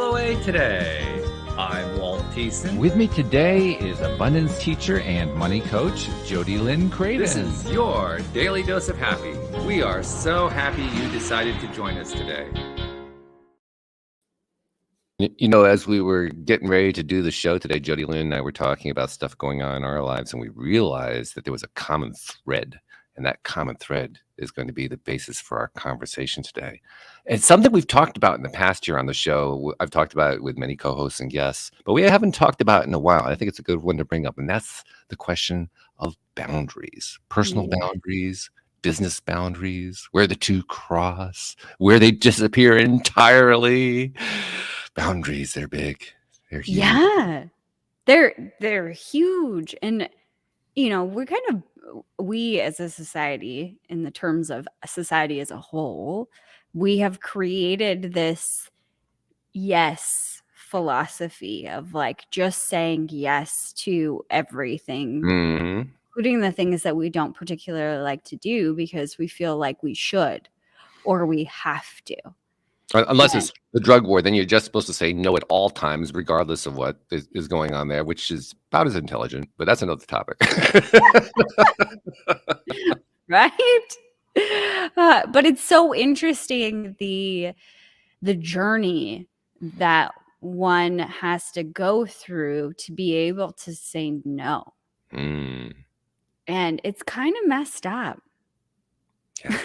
away today. I'm Walt Thiessen. With me today is abundance teacher and money coach, JodieLynn Craven. This is your Daily Dose of Happy. We are so happy you decided to join us today. You know, as we were getting ready to do the show today, JodieLynn and I were talking about stuff going on in our lives, and we realized that there was a common thread, and that common thread is going to be the basis for our conversation today. It's something we've talked about in the past year on the show. I've talked about it with many co-hosts and guests, but we haven't talked about it in a while. I think it's a good one to bring up, and that's the question of boundaries, personal boundaries, business boundaries, where the two cross, where they disappear entirely. Boundaries, they're big. They're huge. Yeah, they're huge. And, you know, we as a society, in the terms of society as a whole, we have created this yes philosophy of like just saying yes to everything, including the things that we don't particularly like to do because we feel like we should or we have to. Unless it's the drug war, then you're just supposed to say no at all times, regardless of what is going on there, which is about as intelligent, but that's another topic. Right? But it's so interesting, the journey that one has to go through to be able to say no. And it's kind of messed up. Yeah.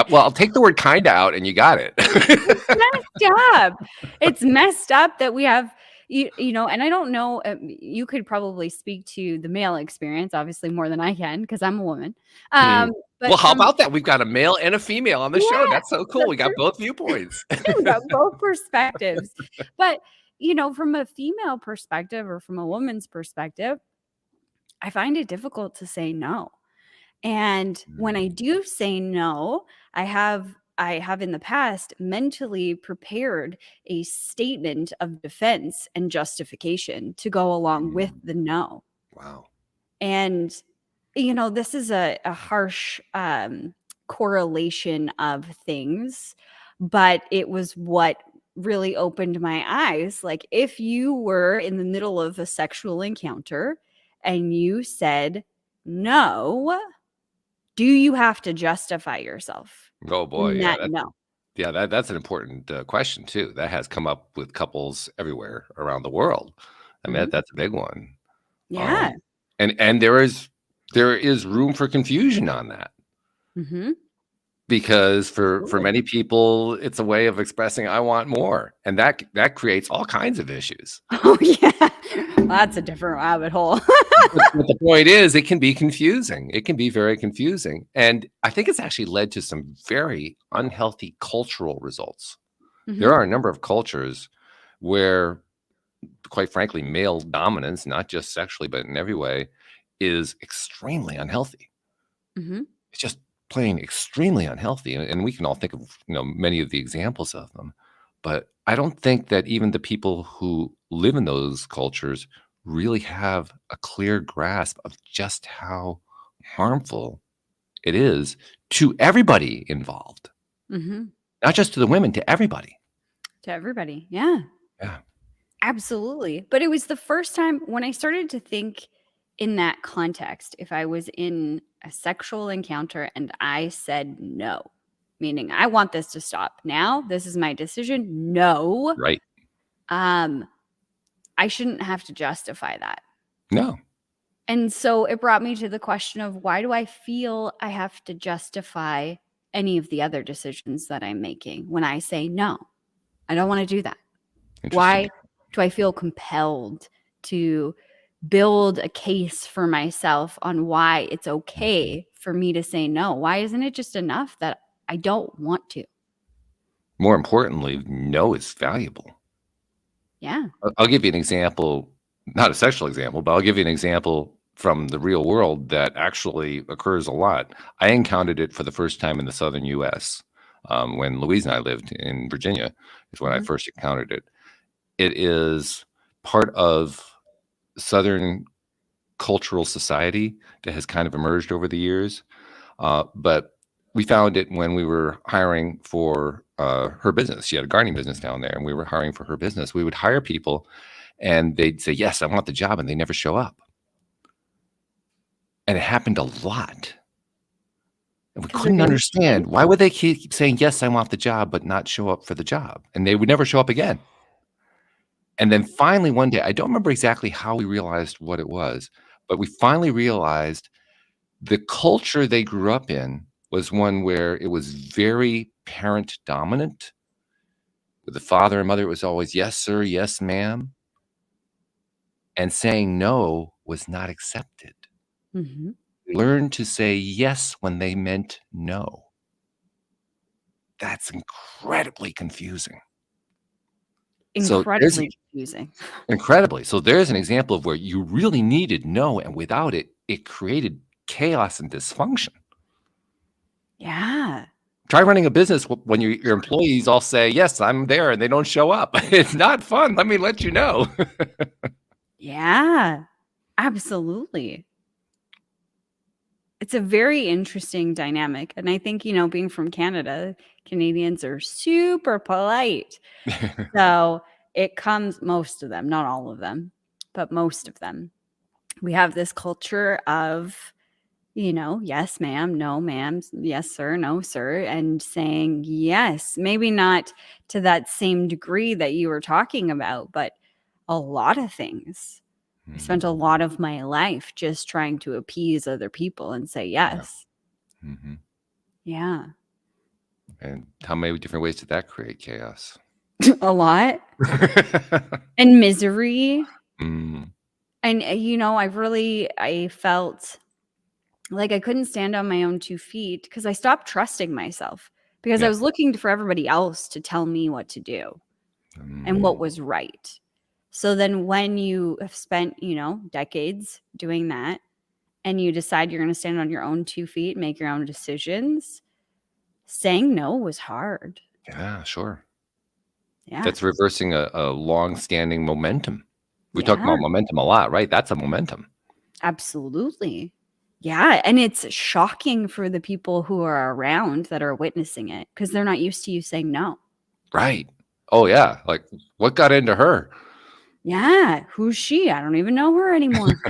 Well, I'll take the word kind of out and you got it. It's messed up. It's messed up that we have, you know, and I don't know, you could probably speak to the male experience, obviously more than I can because I'm a woman. But well, how about that? We've got a male and a female on the show. That's so cool. We got both viewpoints. We got both perspectives. But, you know, from a female perspective or from a woman's perspective, I find it difficult to say no. And when I do say no, I have in the past mentally prepared a statement of defense and justification to go along with the no. Wow. And, you know, this is a harsh correlation of things, but it was what really opened my eyes. Like, if you were in the middle of a sexual encounter and you said no, do you have to justify yourself? Oh boy, yeah, No. Yeah, that's an important question too. That has come up with couples everywhere around the world. I mean, that's a big one. Yeah, and there is room for confusion on that. Because for many people, it's a way of expressing I want more, and that creates all kinds of issues. Oh yeah, that's a different rabbit hole. But the point is, it can be confusing. It can be very confusing, and I think it's actually led to some very unhealthy cultural results. There are a number of cultures where, quite frankly, male dominance, not just sexually but in every way, is extremely unhealthy. It's just plain extremely unhealthy, and we can all think of, you know, many of the examples of them, but I don't think that even the people who live in those cultures really have a clear grasp of just how harmful it is to everybody involved. Not just to the women, to everybody. To everybody, yeah, absolutely. But it was the first time when I started to think in that context, if I was in a sexual encounter and I said no, meaning I want this to stop now, this is my decision, no. Right. I shouldn't have to justify that. No. And so it brought me to the question of, why do I feel I have to justify any of the other decisions that I'm making when I say no? I don't want to do that. Why do I feel compelled to build a case for myself on why it's okay for me to say no? Why isn't it just enough that I don't want to? More importantly, no is valuable. Yeah. I'll give you an example, not a sexual example, but I'll give you an example from the real world that actually occurs a lot. I encountered it for the first time in the southern U.S. When Louise and I lived in Virginia is when I first encountered it. It is part of Southern cultural society that has kind of emerged over the years. But we found it when we were hiring for her business. She had a gardening business down there, and we were hiring for her business. We would hire people, and they'd say, "Yes, I want the job," and they never show up. And it happened a lot. And we 'Cause they're couldn't very understand, why would they keep saying, "Yes, I want the job," but not show up for the job? And they would never show up again. And then finally one day, I don't remember exactly how we realized what it was, but we finally realized the culture they grew up in was one where it was very parent dominant. With the father and mother, it was always, "Yes, sir. Yes, ma'am." And saying no was not accepted. Mhm. They learned to say yes when they meant no. That's incredibly confusing. So there's Incredibly confusing. incredibly. So there's an example of where you really needed no, and without it, it created chaos and dysfunction. Yeah. Try running a business when your employees all say, "Yes, I'm there," and they don't show up. It's not fun, let me let you know. Yeah. Absolutely. It's a very interesting dynamic, and I think, being from Canada, Canadians are super polite. So, it comes most of them, not all of them, but most of them. We have this culture of, yes, ma'am, no, ma'am, yes, sir, no, sir, and saying yes, maybe not to that same degree that you were talking about, but a lot of things. I spent a lot of my life just trying to appease other people and say Yeah. yes. Mhm. Yeah. And how many different ways did that create chaos? A lot. And misery. Mm, And, I felt like I couldn't stand on my own 2 feet because I stopped trusting myself because I yeah. was looking for everybody else to tell me what to do and what was right. So then when you have spent, decades doing that and you decide you're going to stand on your own 2 feet, make your own decisions, saying no was hard. Yeah, sure. Yeah. That's reversing a long-standing momentum. We talk Yeah, about momentum a lot, right? That's a momentum. absolutely. Yeah, and it's shocking for the people who are around that are witnessing it because they're not used to you saying no. Right. Oh, yeah. Like, what got into her? Yeah, who's she? I don't even know her anymore.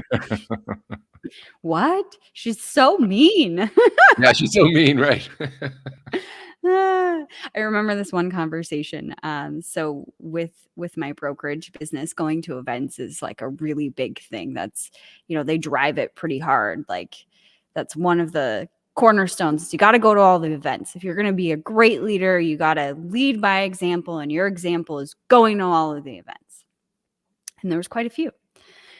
What? She's so mean. Yeah, she's so mean, right? Ah, I remember this one conversation. So with my brokerage business, going to events is like a really big thing. That's, they drive it pretty hard. Like that's one of the cornerstones. You got to go to all the events. If you're going to be a great leader, you got to lead by example, and your example is going to all of the events. And there was quite a few.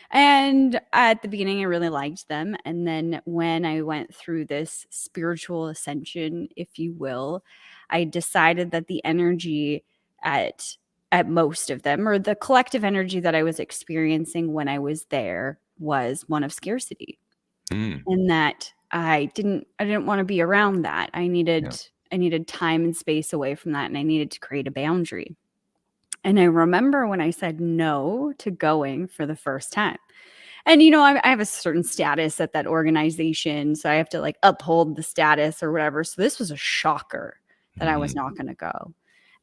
And at the beginning, I really liked them. And then when I went through this spiritual ascension, if you will, I decided that the energy at most of them, or the collective energy that I was experiencing when I was there, was one of scarcity. Mm, And that I didn't want to be around that. I yeah. needed time and space away from that, and I needed to create a boundary. And I remember when I said no to going for the first time. And, I have a certain status at that organization, so I have to, like, uphold the status or whatever. So this was a shocker that I was Mhm. not gonna go.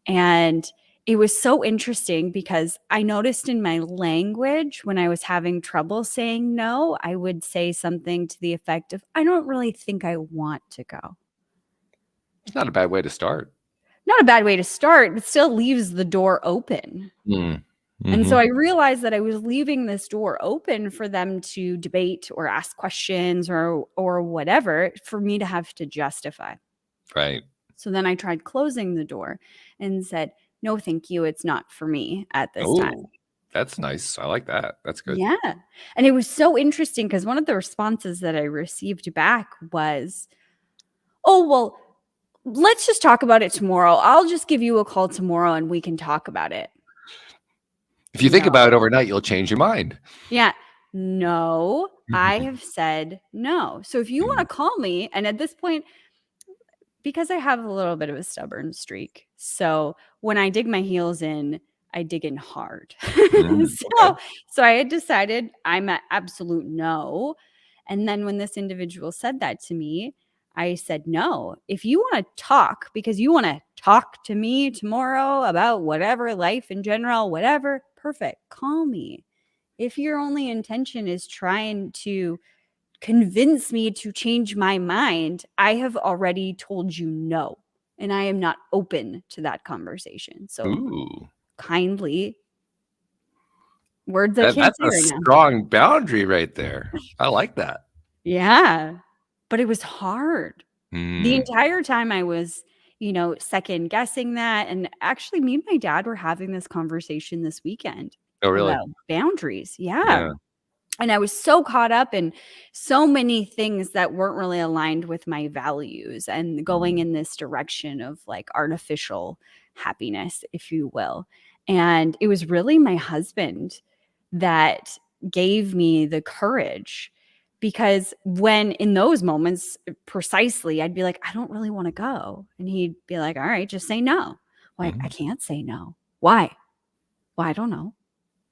And it was so interesting because I noticed in my language when I was having trouble saying no, I would say something to the effect of, "I don't really think I want to go." It's not a bad way to start. Not a bad way to start, but still leaves the door open. Mm. And so Mhm. I realized that I was leaving this door open for them to debate or ask questions or whatever for me to have to justify. Right. So then I tried closing the door and said, "No, thank you. It's not for me at this time." Oh, that's nice. I like that. That's good. Yeah. And it was so interesting because one of the responses that I received back was, "Oh, well, let's just talk about it tomorrow. I'll just give you a call tomorrow and we can talk about it." If you think about it No. overnight, you'll change your mind. Yeah. No, I Mhm. have said no. So if you Mhm. wanna call me, and at this point, because I have a little bit of a stubborn streak, so when I dig my heels in, I dig in hard. Mm, okay. So so I had decided I'm at absolute no, and then when this individual said that to me, I said, no, if you want to talk because you want to talk to me tomorrow about whatever, life in general, whatever, perfect. Call me. If your only intention is trying to convince me to change my mind, I have already told you no, and I am not open to that conversation. So Ooh, kindly, words I can't that's say a right now. strong boundary right there. I like that. Yeah, but it was hard. The Mm. entire time I was, second guessing that. And actually, me and my dad were having this conversation this weekend Oh, really? about boundaries. Yeah. Yeah. And I was so caught up in so many things that weren't really aligned with my values and going in this direction of like artificial happiness, if you will. And it was really my husband that gave me the courage, because when in those moments, precisely, I'd be like, I don't really want to go. And he'd be like, all right, just say no. Like, I Mhm. can't say no. Why? Well, I don't know.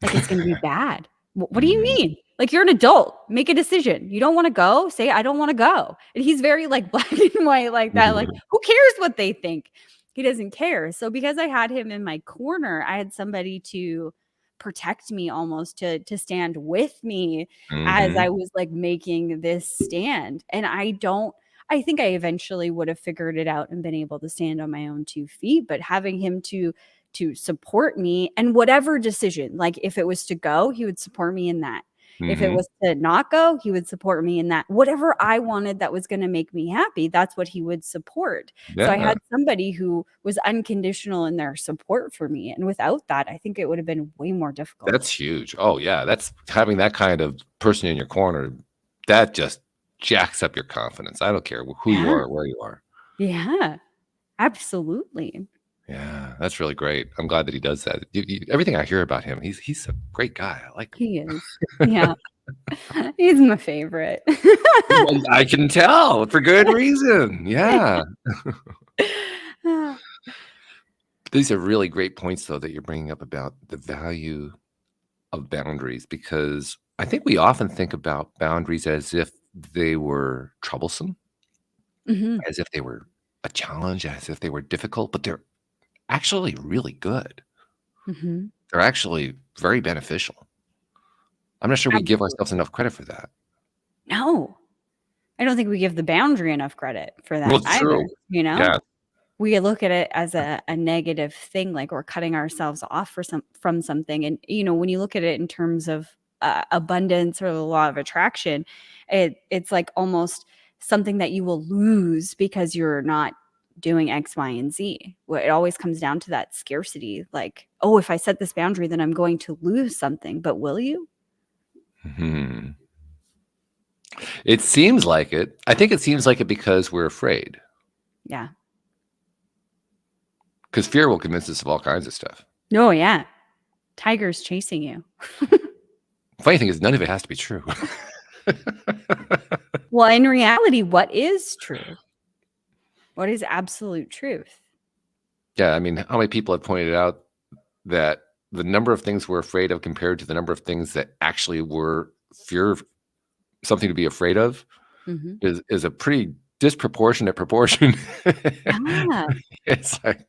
Like, it's going to be bad. What do you Mhm. mean? Like, you're an adult. Make a decision. You don't want to go? Say, I don't want to go. And he's very like black and white like that. Like, who cares what they think? He doesn't care. So because I had him in my corner, I had somebody to protect me, almost to stand with me as Mhm. I was like making this stand. And I think I eventually would have figured it out and been able to stand on my own 2 feet, but having him to support me, and whatever decision, like if it was to go, he would support me in that. If it Mhm. was to not go, he would support me in that. Whatever I wanted that was going to make me happy, that's what he would support. So I Yeah. had somebody who was unconditional in their support for me. And without that, I think it would have been way more difficult. That's huge. Oh, yeah. That's having that kind of person in your corner. That just jacks up your confidence. I don't care who you Yeah. are or where you are. Yeah, absolutely. Yeah, that's really great. I'm glad that he does that. Everything I hear about him, he's a great guy. I like him. He is. Yeah. He's my favorite. Well, I can tell for good reason. Yeah. These are really great points, though, that you're bringing up about the value of boundaries, because I think we often think about boundaries as if they were troublesome, Mhm. as if they were a challenge, as if they were difficult, but they're actually really good. Mhm. They're actually very beneficial. I'm not sure we give ourselves enough credit for that. No. I don't think we give the boundary enough credit for Well, that it's either, true. you know? Yeah. We look at it as a negative thing, like we're cutting ourselves off from something. And, when you look at it in terms of abundance or the law of attraction, it's like almost something that you will lose because you're not doing X, Y, and Z. It always comes down to that scarcity. Like, oh, if I set this boundary, then I'm going to lose something. But will you? Mhm. It seems like it. I think it seems like it because we're afraid. Yeah. Because fear will convince us of all kinds of stuff. Oh, yeah. Tiger's chasing you. Funny thing is, none of it has to be true. Well, in reality, what is true? What is absolute truth? Yeah, I mean, how many people have pointed out that the number of things we're afraid of compared to the number of things that actually were something to be afraid of Mhm. is a pretty disproportionate proportion. Yeah. It's like,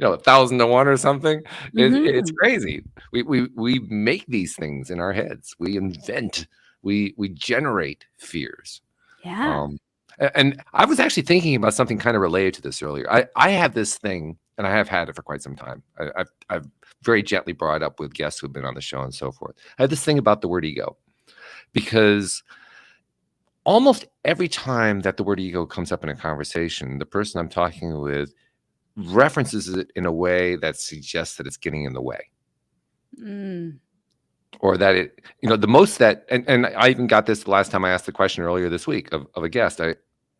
1,000 to 1 or something. It's Mhm. crazy. We make these things in our heads. We invent, we generate fears. Yeah. Um, and I was actually thinking about something kind of related to this earlier. I have this thing, and I have had it for quite some time. I've very gently brought it up with guests who've been on the show and so forth. I have this thing about the word ego, because almost every time that the word ego comes up in a conversation, the person I'm talking with references it in a way that suggests that it's getting in the way, Mm. or that the most that, and I even got this the last time I asked the question earlier this week of a guest.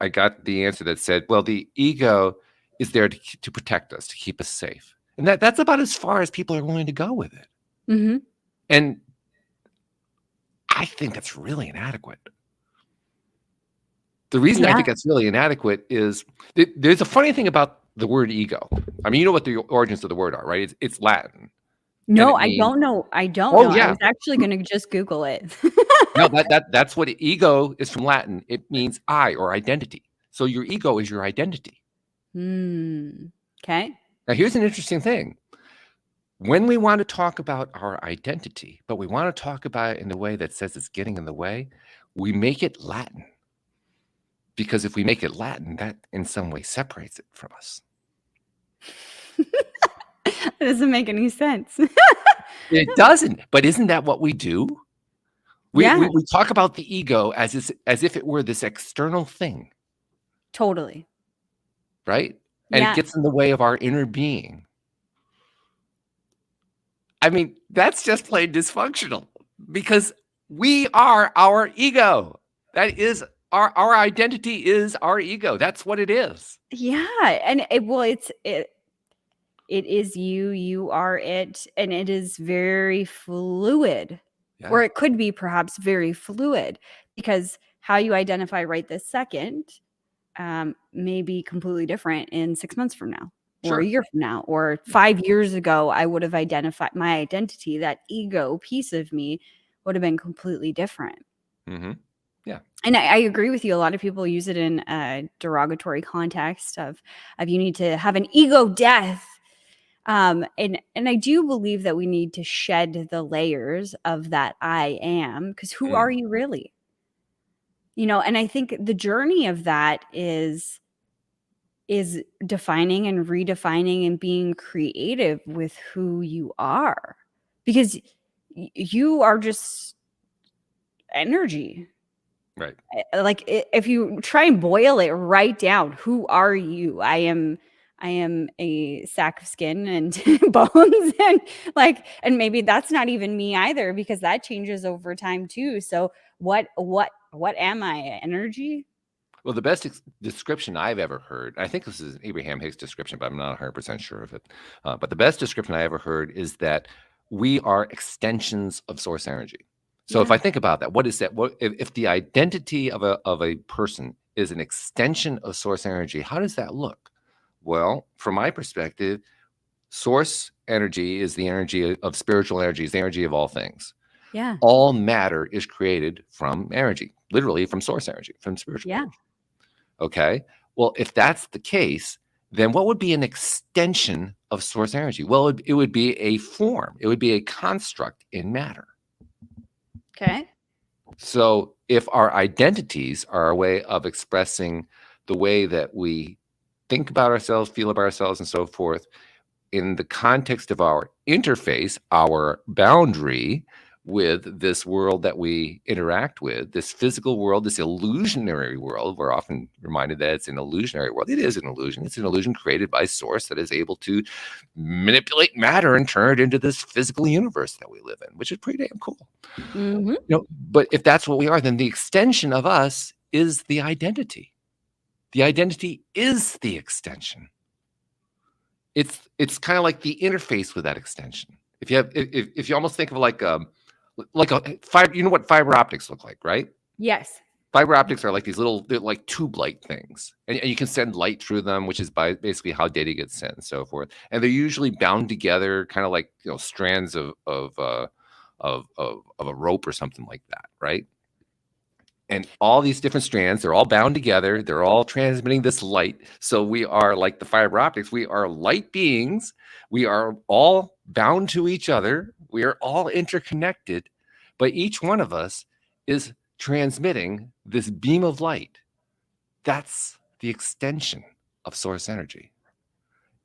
I got the answer that said, well, the ego is there to protect us, to keep us safe. And that's about as far as people are willing to go with it. Mhm. And I think that's really inadequate. The reason I Yeah. think that's really inadequate is there's a funny thing about the word ego. I mean, you know what the origins of the word are, right? It's Latin, and No, it I means, don't know. I don't oh know. I yeah, was actually gonna just Google it. no, that's what ego is from Latin. It means I, or identity. So your ego is your identity. Okay. Now, here's an interesting thing. When we want to talk about our identity, but we want to talk about it in a way that says it's getting in the way, we make it Latin. Because if we make it Latin, that in some way separates it from us. That doesn't make any sense. It doesn't. But isn't that what we do? We talk about the ego as if it were this external thing. Totally. Right? And it gets in the way of our inner being. I mean, that's just plain dysfunctional because we are our ego. That is our identity is our ego. That's what it is. Yeah. And it is you are it, and it is very fluid. Yeah. Or it could be perhaps very fluid, because how you identify right this second may be completely different in 6 months from now, or a year from now, or 5 years ago. I would have identified my identity, that ego piece of me would have been completely different. Mm-hmm. Yeah. And I agree with you. A lot of people use it in a derogatory context of you need to have an ego death. And I do believe that we need to shed the layers of that I am, because who are you really? And I think the journey of that is defining and redefining and being creative with who you are, because you are just energy. Right. Like, if you try and boil it right down, who are you? I am a sack of skin and bones, and maybe that's not even me either, because that changes over time too. So what am I? Energy? Well, the best description I've ever heard, I think this is an Abraham Hicks description, but I'm not 100% sure of it. But the best description I ever heard is that we are extensions of source energy. So if I think about that, what is that? What if the identity of a person is an extension of source energy? How does that look? Well, from my perspective, source energy is the energy of spiritual energy, is the energy of all things. Yeah. All matter is created from energy, literally from source energy, from spiritual energy. Okay. Well, if that's the case, then what would be an extension of source energy? Well, it would be a form. It would be a construct in matter. Okay. So if our identities are a way of expressing the way that we think about ourselves, feel about ourselves, and so forth, in the context of our interface, our boundary with this world that we interact with, this physical world, this illusionary world, we're often reminded that it's an illusionary world. It is an illusion. It's an illusion created by source that is able to manipulate matter and turn it into this physical universe that we live in, which is pretty damn cool. Mm-hmm. But if that's what we are, then the extension of us is the identity. The identity is the extension. It's kind of like the interface with that extension. If you almost think of like a fiber, you know what fiber optics look like, right? Yes. Fiber optics are like these little, they're like tube light things, and you can send light through them, which is basically how data gets sent and so forth. And they're usually bound together, kind of like strands of a rope or something like that, right? And all these different strands, they're all bound together. They're all transmitting this light. So we are like the fiber optics. We are light beings. We are all bound to each other. We are all interconnected. But each one of us is transmitting this beam of light. That's the extension of source energy.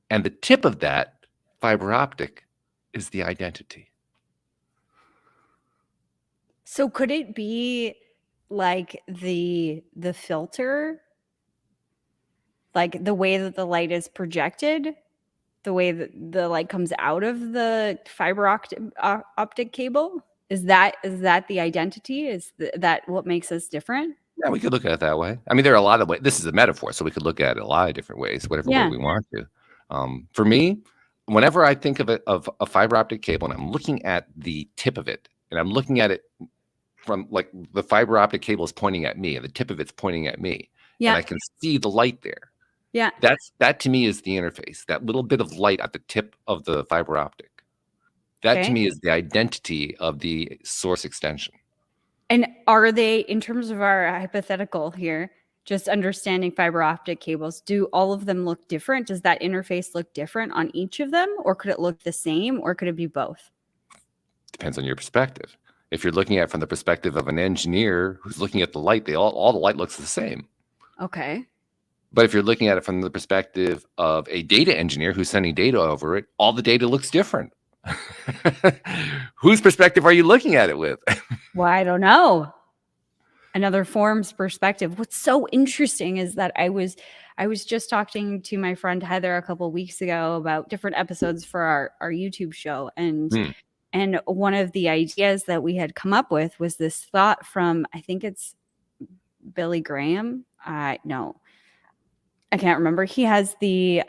And the tip of that fiber optic is the identity. So could it be like the filter, like the way that the light is projected, the way that the light comes out of the fiber optic cable? Is that the identity? Is that what makes us different? Yeah, we could look at it that way. I mean, there are a lot of ways. This is a metaphor, so we could look at it a lot of different ways, whatever way we want to. For me, whenever I think of a fiber optic cable, and I'm looking at the tip of it, and I'm looking at it from like the fiber optic cable is pointing at me, and the tip of it's pointing at me, and I can see the light there. Yeah, that to me is the interface. That little bit of light at the tip of the fiber optic. That to me is the identity of the source extension. And are they, in terms of our hypothetical here, just understanding fiber optic cables, do all of them look different? Does that interface look different on each of them, or could it look the same, or could it be both? Depends on your perspective. If you're looking at it from the perspective of an engineer who's looking at the light, all the light looks the same. Okay. But if you're looking at it from the perspective of a data engineer who's sending data over it, all the data looks different. Whose perspective are you looking at it with? Well, I don't know. Another form's perspective. What's so interesting is that I was just talking to my friend Heather a couple of weeks ago about different episodes for our YouTube show, and one of the ideas that we had come up with was this thought from, I think it's Billy Graham. No, I can't remember. He has the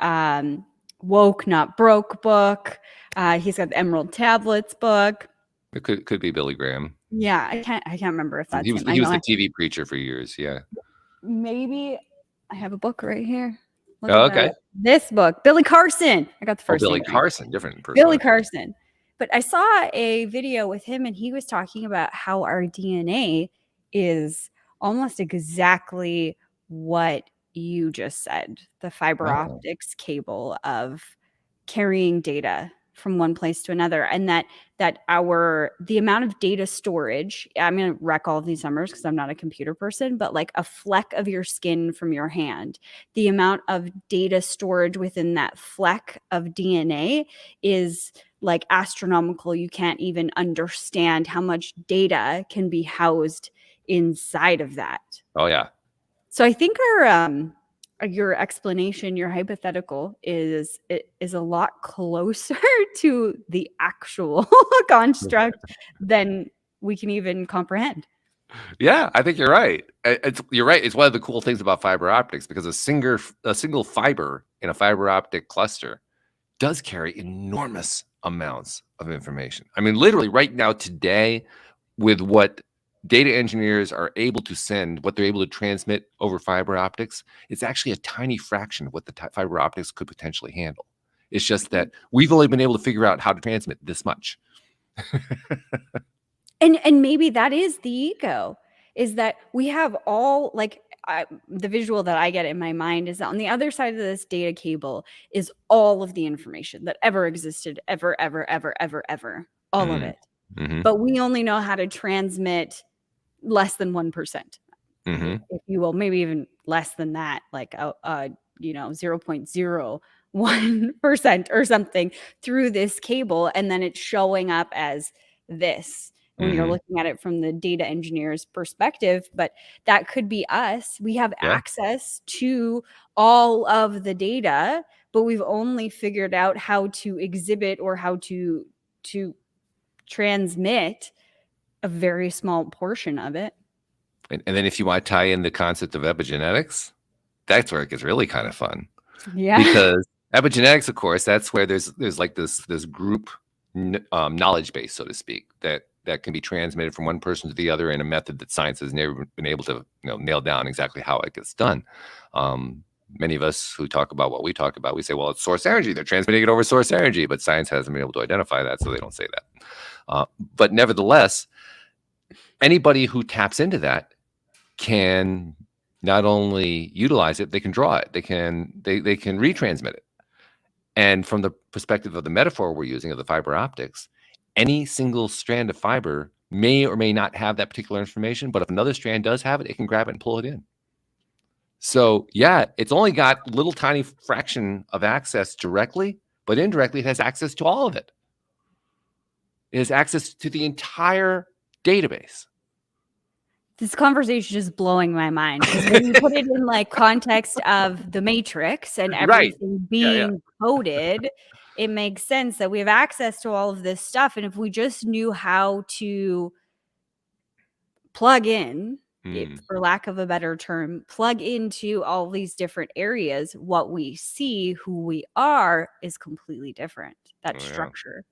Woke Not Broke book. He's got the Emerald Tablets book. It could be Billy Graham. Yeah, I can't remember if that's he was him. he was the TV preacher for years. Yeah. Maybe I have a book right here. Look Oh, at okay. that. This book, Billy Carson. I got the first. Billy name right. Carson, different person. Billy Carson. But I saw a video with him, and he was talking about how our DNA is almost exactly what you just said, the fiber optics cable of carrying data from one place to another, and that the amount of data storage, I'm going to wreck all of these numbers because I'm not a computer person, but like a fleck of your skin from your hand, the amount of data storage within that fleck of DNA is like astronomical. You can't even understand how much data can be housed inside of that. Oh yeah. So I think your explanation, your hypothetical is a lot closer to the actual construct than we can even comprehend. Yeah, I think you're right. You're right. It's one of the cool things about fiber optics, because a single fiber in a fiber optic cluster does carry enormous amounts of information. I mean, literally right now today, with what data engineers are able to send, what they're able to transmit over fiber optics, it's actually a tiny fraction of what the fiber optics could potentially handle. It's just that we've only been able to figure out how to transmit this much. And maybe that is the ego, is that we have all, like, the visual that I get in my mind is that on the other side of this data cable is all of the information that ever existed, ever, all of it. Mm-hmm. But we only know how to transmit less than 1%, if you will, maybe even less than that, like 0.01% or something through this cable, and then it's showing up as this when you're looking at it from the data engineer's perspective. But that could be us. We have access to all of the data, but we've only figured out how to exhibit or how to transmit a very small portion of it. And then if you want to tie in the concept of epigenetics, that's where it gets really kind of fun. Yeah. Because epigenetics, of course, that's where there's like this group knowledge base, so to speak, that can be transmitted from one person to the other in a method that science has never been able to nail down exactly how it gets done. Many of us who talk about what we talk about, we say, well, it's source energy. They're transmitting it over source energy, but science hasn't been able to identify that, so they don't say that. But nevertheless, anybody who taps into that can not only utilize it, they can draw it, they can retransmit it. And from the perspective of the metaphor we're using of the fiber optics, any single strand of fiber may or may not have that particular information, but if another strand does have it, it can grab it and pull it in. So yeah, it's only got a little tiny fraction of access directly, but indirectly it has access to all of it. It has access to the entire database. This conversation is blowing my mind, because when you put it in like context of the Matrix and everything being coded, it makes sense that we have access to all of this stuff. And if we just knew how to plug in, for lack of a better term, plug into all these different areas, what we see, who we are, is completely different. That structure.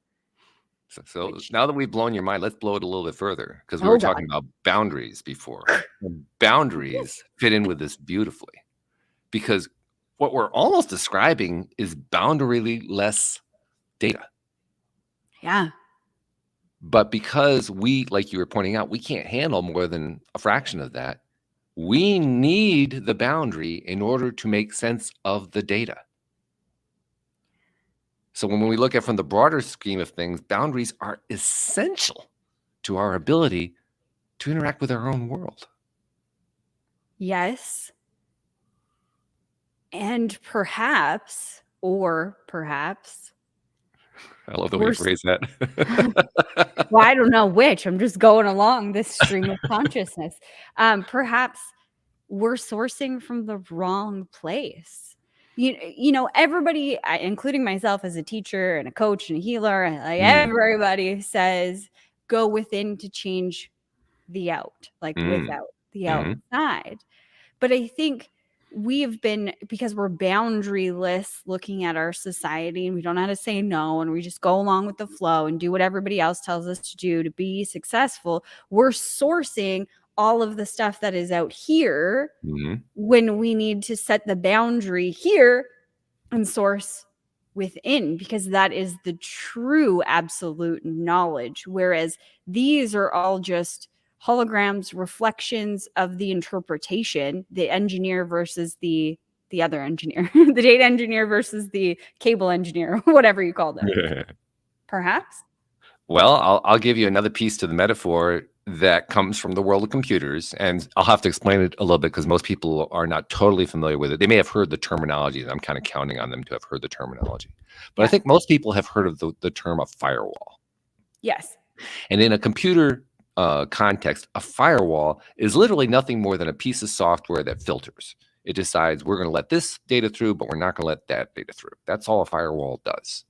So now that we've blown your mind, let's blow it a little bit further, because we were talking about boundaries before. And boundaries fit in with this beautifully, because what we're almost describing is boundary-less data. Yeah. But because we, like you were pointing out, we can't handle more than a fraction of that, We need the boundary in order to make sense of the data. So when we look at from the broader scheme of things, boundaries are essential to our ability to interact with our own world. Yes. And perhaps, I love the way you we're phrase that. well, I don't know which. I'm just going along this stream of consciousness. Perhaps we're sourcing from the wrong place. Everybody, including myself as a teacher and a coach and a healer, like everybody says, go within to change the out, like without the outside. But I think we've been, because we're boundaryless looking at our society, and we don't know how to say no, and we just go along with the flow and do what everybody else tells us to do to be successful. We're sourcing all of the stuff that is out here when we need to set the boundary here and source within, because that is the true absolute knowledge. Whereas these are all just holograms, reflections of the interpretation, the engineer versus the other engineer, the data engineer versus the cable engineer, whatever you call them. Perhaps. Well, I'll give you another piece to the metaphor that comes from the world of computers, and I'll have to explain it a little bit because most people are not totally familiar with it. They may have heard the terminology, and I'm kind of counting on them to have heard the terminology. But I think most people have heard of the term of firewall. Yes. And in a computer context, a firewall is literally nothing more than a piece of software that filters. It decides we're going to let this data through, but we're not going to let that data through. That's all a firewall does.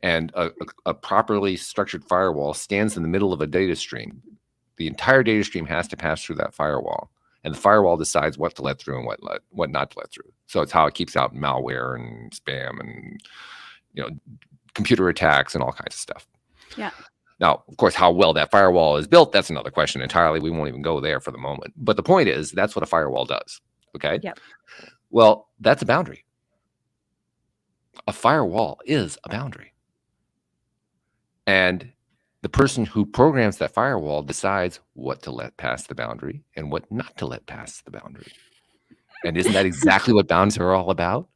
And a properly structured firewall stands in the middle of a data stream. The entire data stream has to pass through that firewall, and the firewall decides what to let through and what not to let through. So it's how it keeps out malware and spam and computer attacks and all kinds of stuff. Yeah. Now, of course, how well that firewall is built, that's another question entirely. We won't even go there for the moment. But the point is, that's what a firewall does. Okay? Yep. Well, that's a boundary. A firewall is a boundary. And the person who programs that firewall decides what to let pass the boundary and what not to let pass the boundary. And isn't that exactly what boundaries are all about?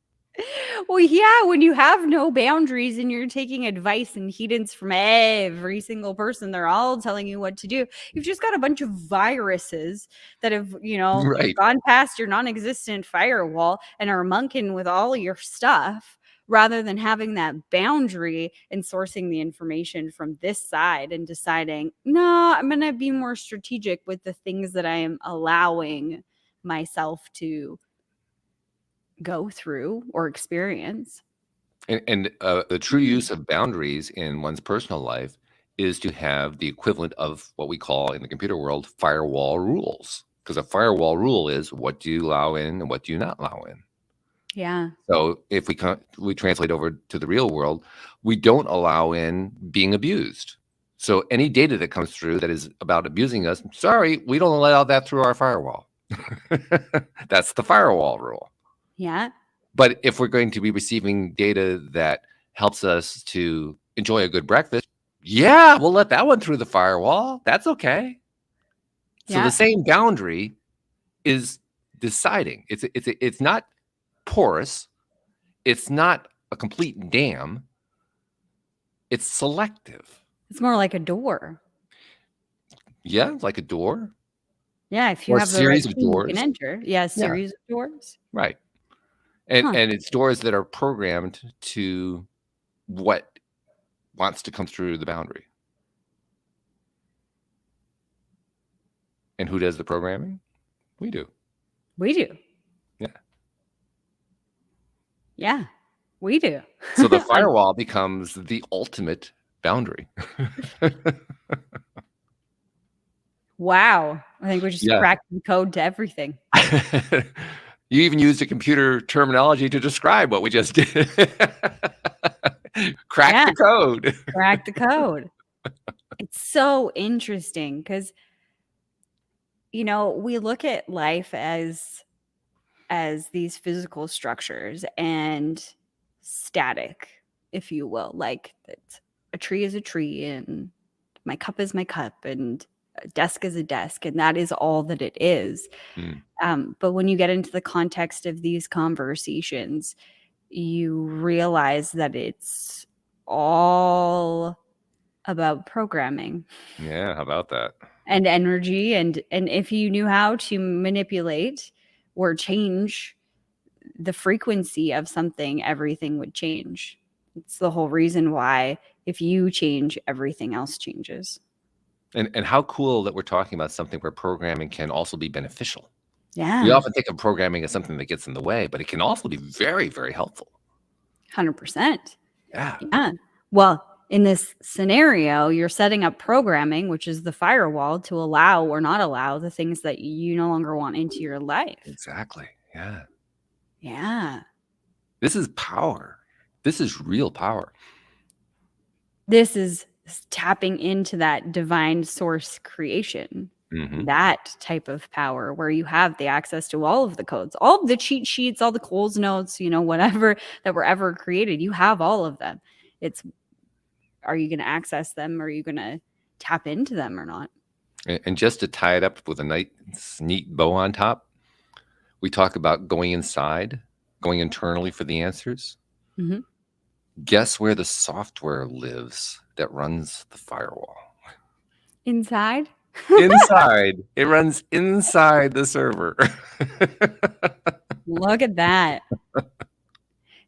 Well, yeah, when you have no boundaries and you're taking advice and guidance from every single person, they're all telling you what to do. You've just got a bunch of viruses that have, gone past your non-existent firewall and are monkeying with all your stuff, rather than having that boundary and sourcing the information from this side and deciding, no, I'm going to be more strategic with the things that I am allowing myself to go through or experience. And the true use of boundaries in one's personal life is to have the equivalent of what we call in the computer world firewall rules. Because a firewall rule is what do you allow in and what do you not allow in. Yeah. So if we translate over to the real world, we don't allow in being abused. So any data that comes through that is about abusing us, sorry, we don't allow that through our firewall. That's the firewall rule. Yeah. But if we're going to be receiving data that helps us to enjoy a good breakfast, yeah, we'll let that one through the firewall. That's okay. So the same boundary is deciding. It's not porous. It's not a complete dam. It's selective. It's more like a door. Yeah, like a door. Yeah, if you or have a the series right of key, you doors. can enter. Yeah, a series of doors. Right. And it's doors that are programmed to what wants to come through the boundary. And who does the programming? We do. We do. Yeah. Yeah, we do. So the firewall becomes the ultimate boundary. Wow. I think we just cracked the code to everything. You even used a computer terminology to describe what we just did. Crack the code. Crack the code. It's so interesting because, we look at life as these physical structures and static, if you will. Like a tree is a tree and my cup is my cup and desk is a desk, and that is all that it is. Mm. But when you get into the context of these conversations, you realize that it's all about programming Yeah, how about that? and energy, and if you knew how to manipulate or change the frequency of something, everything would change. It's the whole reason why if you change, everything else changes. And how cool that we're talking about something where programming can also be beneficial. We Yeah, often think of programming as something that gets in the way, but it can also be very, very helpful. 100%. Yeah, Yeah. Well, in this scenario, you're setting up programming, which is the firewall to allow or not allow the things that you no longer want into your life. exactly. Yeah. Yeah. This is power. This is real power. This is tapping into that divine source creation. Mhm. That type of power where you have the access to all of the codes, all of the cheat sheets, all the Coles notes, whatever that were ever created, you have all of them. It's, are you going to access them? Or are you going to tap into them or not? And just to tie it up with a nice, neat bow on top, we talk about going inside, going internally for the answers. Mhm. Guess where the software lives that runs the firewall? Inside? Inside. It runs inside the server. Look at that.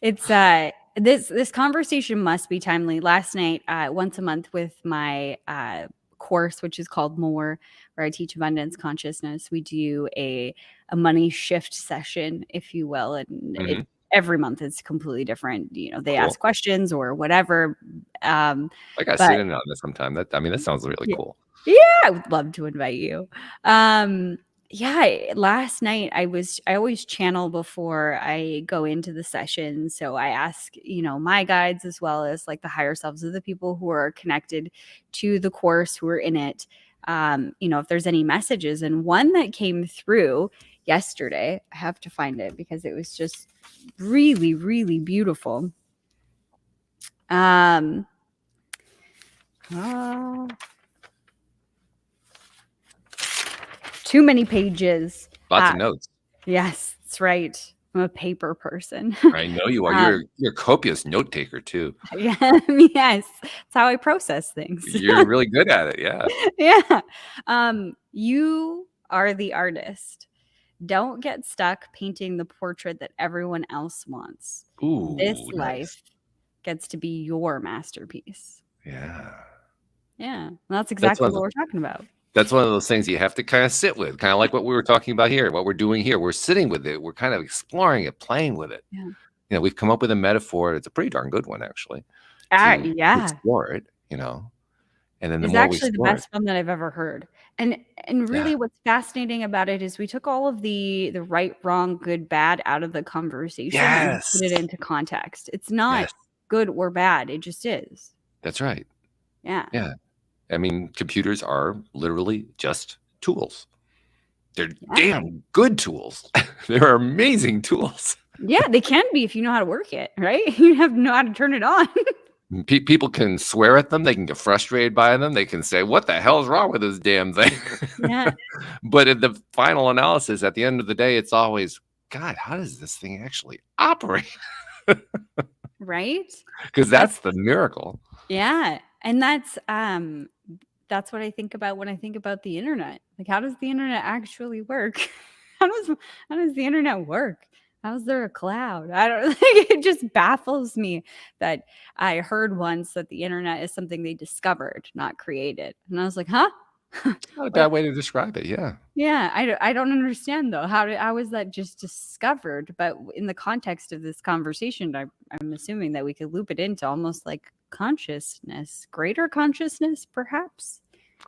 It's this conversation must be timely. Last night, once a month with my course, which is called More, where I teach abundance consciousness, we do a money shift session, if you will, and Mhm. every month it's completely different. They Cool. ask questions or whatever. I got to But sit in on this sometime. That sounds really yeah, cool. yeah, I would love to invite you. Yeah, last night I always channel before I go into the session. So I ask, my guides as well as like the higher selves of the people who are connected to the course, who are in it, if there's any messages. And one that came through yesterday, I have to find it because it was just really, really beautiful. Too many pages. Lots of notes. Yes, that's right. I'm a paper person. I know you are. Um, You're a copious note taker too. yeah, yes. That's how I process things. You're really good at it. Yeah. Yeah. You are the artist. Don't get stuck painting the portrait that everyone else wants. This Ooh, nice. life gets to be your masterpiece. Yeah. Yeah. That's exactly what we're talking about. That's one of those things you have to kind of sit with, kind of like what we were talking about here, what we're doing here. We're sitting with it. We're kind of exploring it, playing with it. Yeah. We've come up with a metaphor. It's a pretty darn good one, actually. To Yeah. explore it, and then the It's more we actually the explore best one that I've ever heard. And really what's fascinating about it is we took all of the right, wrong, good, bad out of the conversation and put it into context. It's not good or bad. It just is. That's right. Yeah. Yeah. I mean, computers are literally just tools. They're damn good tools. They're amazing tools. Yeah, they can be if you know how to work it, right? You have to know how to turn it on. People can swear at them. They can get frustrated by them. They can say, what the hell is wrong with this damn thing? Yeah. But in the final analysis, at the end of the day, it's always, God, how does this thing actually operate? Right? Because that's the miracle. Yeah. And that's what I think about when I think about the internet. Like, how does the internet actually work? How does the internet work? How's there a cloud? I don't think it just baffles me that I heard once that the internet is something they discovered, not created. And I was like, huh? Not a bad way to describe it. Yeah. Yeah. I don't understand though. How is that just discovered? But in the context of this conversation, I'm assuming that we could loop it into almost like consciousness, greater consciousness, perhaps.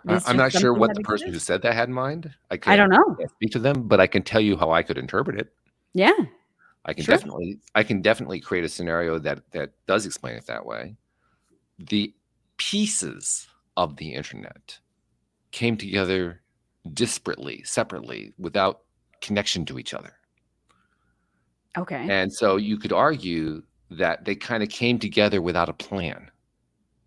I'm not sure what the person who said that had in mind. I don't know. Can't speak to them, but I can tell you how I could interpret it. Yeah. I can definitely create a scenario that does explain it that way. The pieces of the internet came together disparately, separately, without connection to each other. Okay. And so you could argue that they kind of came together without a plan.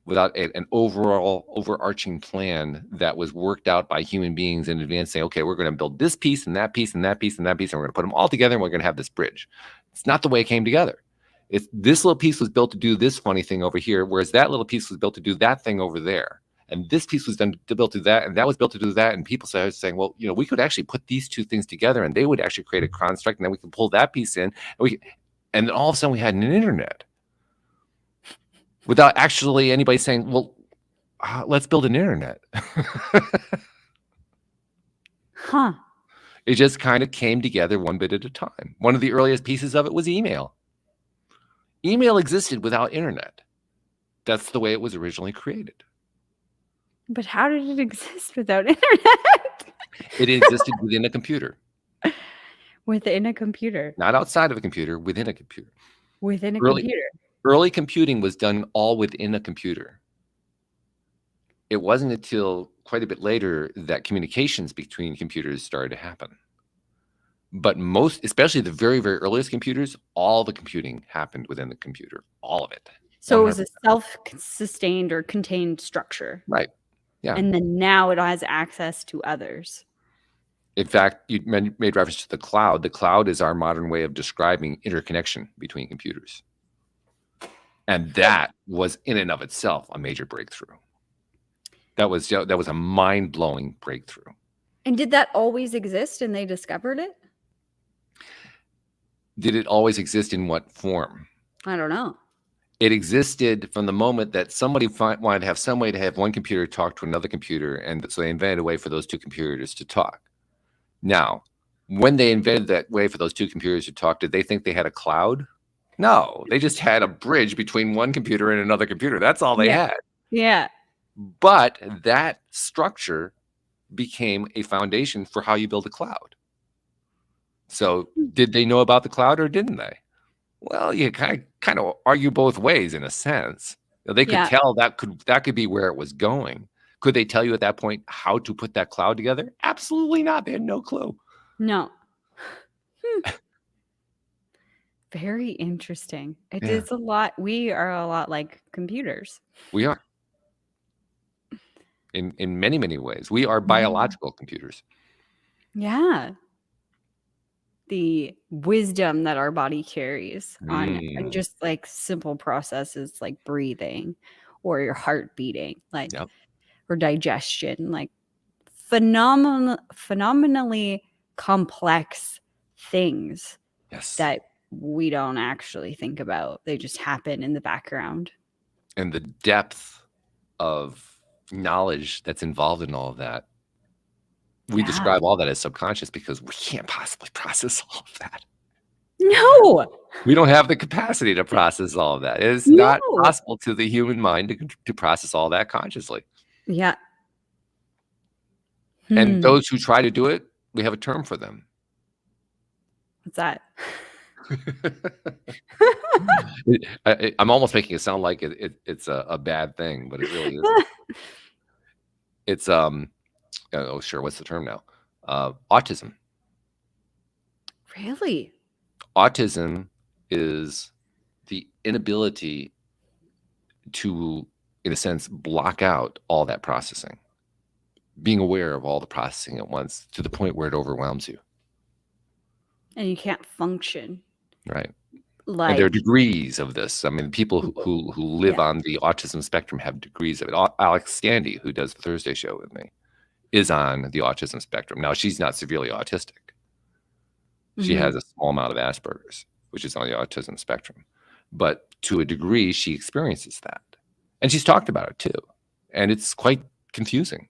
without an overall overarching plan that was worked out by human beings in advance, saying, okay, we're going to build this piece and that piece and that piece and that piece, and we're going to put them all together, and we're going to have this bridge. It's not the way it came together. It's this little piece was built to do this funny thing over here, whereas that little piece was built to do that thing over there. And this piece was built to do that, and that was built to do that. And people started saying, well, we could actually put these two things together, and they would actually create a construct, and then we could pull that piece in, and then all of a sudden we had an internet without actually anybody saying, well, let's build an internet. Huh. It just kind of came together one bit at a time. One of the earliest pieces of it was email. Email existed without internet. That's the way it was originally created. But how did it exist without internet? It existed within a computer. Within a computer. Not outside of a computer, within a computer. Within a computer. Early computing was done all within a computer. It wasn't until quite a bit later that communications between computers started to happen. But especially the very, very earliest computers, all the computing happened within the computer. All of it. So 100%. It was a self-sustained or contained structure. Right. Yeah. And then now it has access to others. In fact, you made reference to the cloud. The cloud is our modern way of describing interconnection between computers. And that was in and of itself a major breakthrough. That was a mind-blowing breakthrough. And did that always exist and they discovered it? Did it always exist in what form? I don't know. It existed from the moment that somebody wanted to have some way to have one computer talk to another computer, and so they invented a way for those two computers to talk. Now, when they invented that way for those two computers to talk, did they think they had a cloud? No, they just had a bridge between one computer and another computer. That's all they had. Yeah. But that structure became a foundation for how you build a cloud. So did they know about the cloud or didn't they? Well, you kind of argue both ways in a sense. They could tell that could be where it was going. Could they tell you at that point how to put that cloud together? Absolutely not. They had no clue. No. Very interesting. It is a lot. We are a lot like computers. We are. In many, many ways. We are biological computers. Yeah. The wisdom that our body carries on just like simple processes like breathing or your heart beating, like or digestion, like phenomenally complex things that we don't actually think about. They just happen in the background. And the depth of knowledge that's involved in all of that. We describe all that as subconscious because we can't possibly process all of that. No. We don't have the capacity to process all of that. It's not possible to the human mind to process all that consciously. Yeah. And those who try to do it, we have a term for them. What's that? I'm almost making it sound like it's a bad thing, but it really isn't. It's oh sure, what's the term now? Autism. Really? Autism is the inability to, in a sense, block out all that processing. Being aware of all the processing at once to the point where it overwhelms you. And you can't function. Right. Like, and there are degrees of this. I mean, people who live on the autism spectrum have degrees of it. Alex Standy, who does the Thursday show with me, is on the autism spectrum. Now, she's not severely autistic. She has a small amount of Asperger's, which is on the autism spectrum. But to a degree, she experiences that. And she's talked about it, too. And it's quite confusing.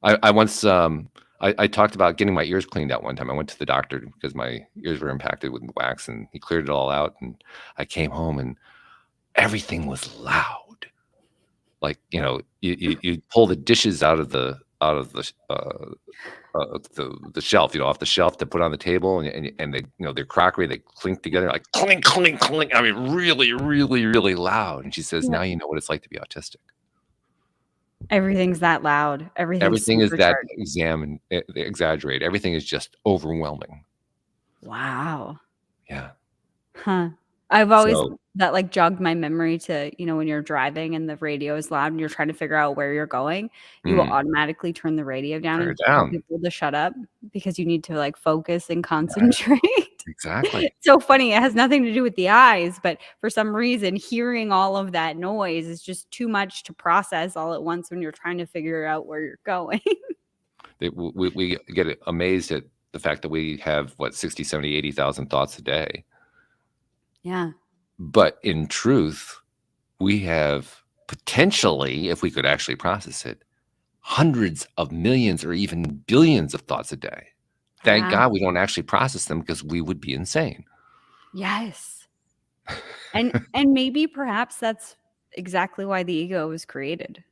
I once, I talked about getting my ears cleaned out one time. I went to the doctor because my ears were impacted with wax, and he cleared it all out. And I came home, and everything was loud. Like, you pull the dishes out of the shelf, off the shelf to put on the table, and they, their crockery, they clink together like clink, clink, clink. I mean, really, really, really loud. And she says, now you know what it's like to be autistic. Everything's that loud. Everything is that exaggerated. Everything is just overwhelming. Wow. Yeah. Huh. I've always So, that, like, jogged my memory to, when you're driving and the radio is loud and you're trying to figure out where you're going, you will mm, automatically turn the radio down turn and it tell down. people to shut up because you need to, like, focus and concentrate. Exactly. It's so funny, it has nothing to do with the eyes, but for some reason, hearing all of that noise is just too much to process all at once when you're trying to figure out where you're going. We get amazed at the fact that we have, what, 60, 70, 80,000 thoughts a day. Yeah. But in truth, we have potentially, if we could actually process it, hundreds of millions or even billions of thoughts a day. Thank Yeah. God we don't actually process them because we would be insane. Yes. And maybe perhaps that's exactly why the ego was created,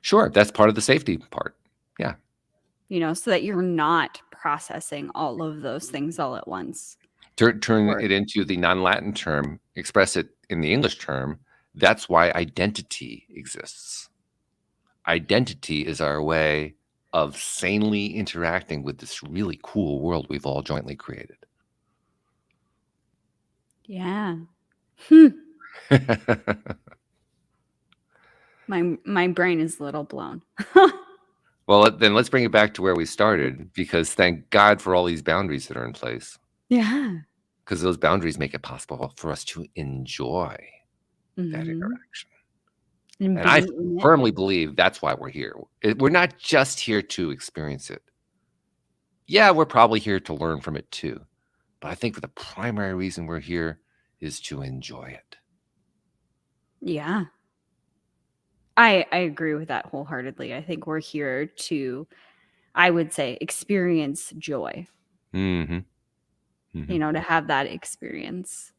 Sure, that's part of the safety part. Yeah. so that you're not processing all of those things all at once. Turn Or it into the non-Latin term, express it in the English term. That's why identity exists. Identity is our way of sanely interacting with this really cool world we've all jointly created. yeah. Hmm. My brain is a little blown. Well, then let's bring it back to where we started, because thank God for all these boundaries that are in place, Yeah. because those boundaries make it possible for us to enjoy that Mhm. interaction. And And I being in it. firmly believe that's why we're here. We're not just here to experience it. Yeah, we're probably here to learn from it too. But I think the primary reason we're here is to enjoy it. Yeah. I agree with that wholeheartedly. I think we're here to, I would say, experience joy, Mm-hmm. Mm-hmm. to have that experience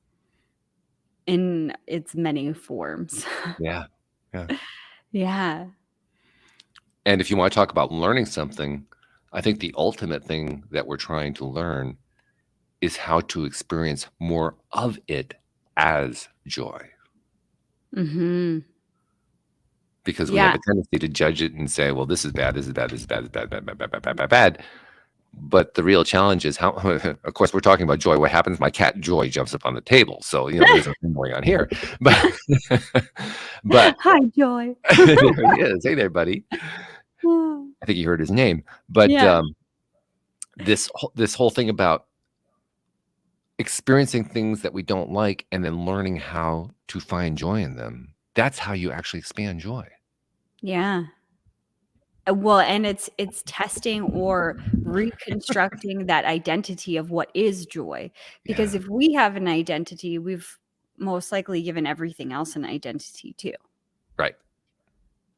in its many forms. Yeah. Yeah. Yeah. And if you want to talk about learning something, I think the ultimate thing that we're trying to learn is how to experience more of it as joy. Mhm. Because we have Yeah. a tendency to judge it and say, well, this is bad, this is bad, this is bad, this is bad, bad, bad, bad, bad, bad, bad, bad. But the real challenge is how, of course, we're talking about joy. What happens? My cat Joy jumps up on the table. So, there's nothing going on here. But Hi, Joy. there he is. Hey there, buddy. I think you heard his name. But Yeah. this whole thing about experiencing things that we don't like and then learning how to find joy in them, that's how you actually expand joy. Yeah. Well, and it's testing or reconstructing that identity of what is joy. Because Yeah. if we have an identity, we've most likely given everything else an identity too. Right.